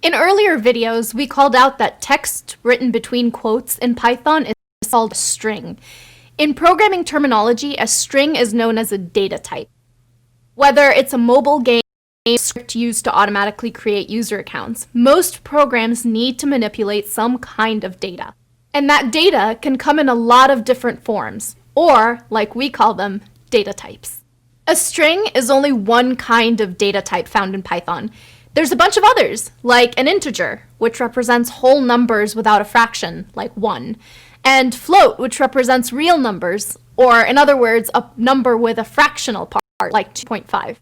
In earlier videos, we called out that text written between quotes in Python is called a string. In programming terminology, a string is known as a data type. Whether it's a mobile game or script used to automatically create user accounts, most programs need to manipulate some kind of data. And that data can come in a lot of different forms, or, like we call them, data types. A string is only one kind of data type found in Python. There's a bunch of others, like an integer, which represents whole numbers without a fraction, like 1, and float, which represents real numbers, or in other words, a number with a fractional part, like 2.5.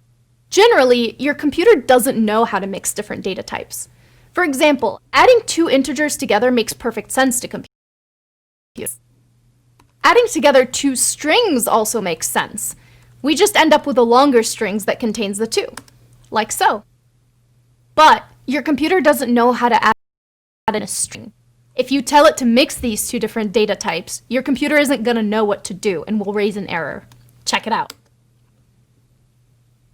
Generally, your computer doesn't know how to mix different data types. For example, adding two integers together makes perfect sense to computers. Adding together two strings also makes sense. We just end up with a longer string that contains the two, like so. But your computer doesn't know how to add in a string. If you tell it to mix these two different data types, your computer isn't going to know what to do and will raise an error. Check it out.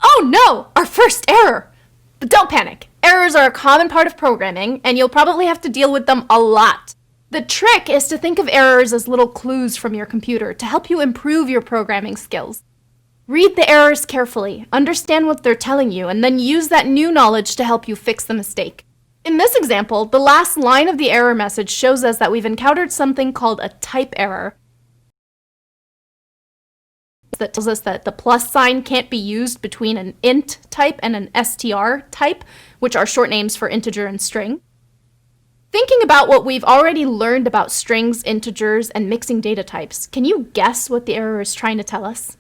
Oh no! Our first error! But don't panic. Errors are a common part of programming, and you'll probably have to deal with them a lot. The trick is to think of errors as little clues from your computer to help you improve your programming skills. Read the errors carefully, understand what they're telling you, and then use that new knowledge to help you fix the mistake. In this example, the last line of the error message shows us that we've encountered something called a type error. That tells us that the plus sign can't be used between an int type and an str type, which are short names for integer and string. Thinking about what we've already learned about strings, integers, and mixing data types, can you guess what the error is trying to tell us?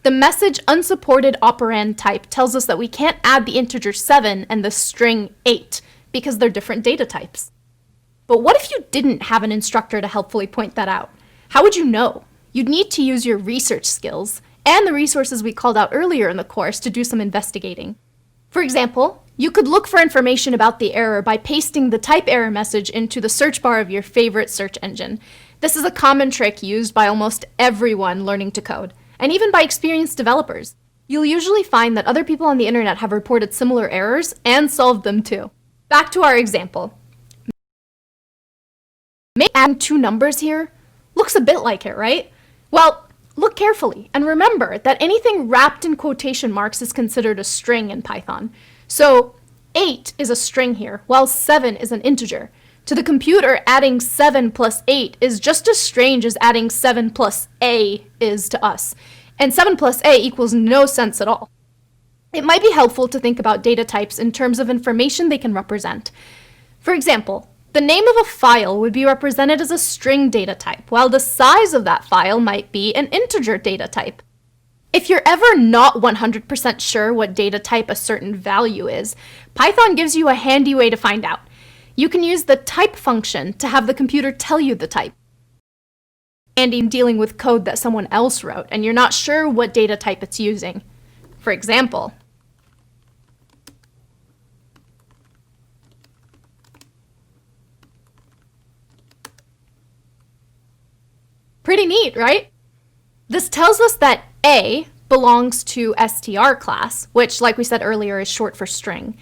The message unsupported operand type tells us that we can't add the integer 7 and the string 8 because they're different data types. But what if you didn't have an instructor to helpfully point that out? How would you know? You'd need to use your research skills and the resources we called out earlier in the course to do some investigating. For example, you could look for information about the error by pasting the type error message into the search bar of your favorite search engine. This is a common trick used by almost everyone learning to code, and even by experienced developers. You'll usually find that other people on the internet have reported similar errors and solved them too. Back to our example. Maybe adding two numbers here looks a bit like it, right? Well, look carefully and remember that anything wrapped in quotation marks is considered a string in Python. So 8 is a string here, while 7 is an integer. To the computer, adding 7 plus 8 is just as strange as adding 7 plus a is to us. And 7 plus a equals no sense at all. It might be helpful to think about data types in terms of information they can represent. For example, the name of a file would be represented as a string data type, while the size of that file might be an integer data type. If you're ever not 100% sure what data type a certain value is, Python gives you a handy way to find out. You can use the type function to have the computer tell you the type. And in dealing with code that someone else wrote and you're not sure what data type it's using. For example, pretty neat, right? This tells us that A belongs to str class, which, like we said earlier, is short for string.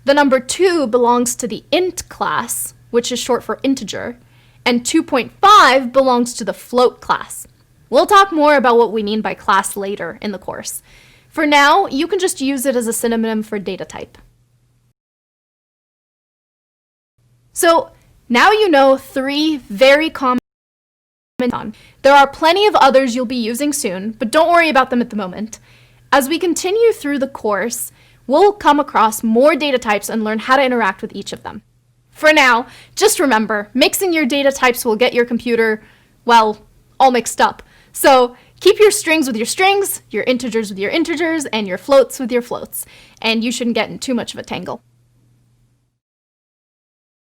The number 2 belongs to the int class, which is short for integer, and 2.5 belongs to the float class. We'll talk more about what we mean by class later in the course. For now, you can just use it as a synonym for data type. So now you know 3 very common. There are plenty of others you'll be using soon, but don't worry about them at the moment. As we continue through the course, we'll come across more data types and learn how to interact with each of them. For now, just remember, mixing your data types will get your computer, well, all mixed up. So keep your strings with your strings, your integers with your integers, and your floats with your floats, and you shouldn't get in too much of a tangle.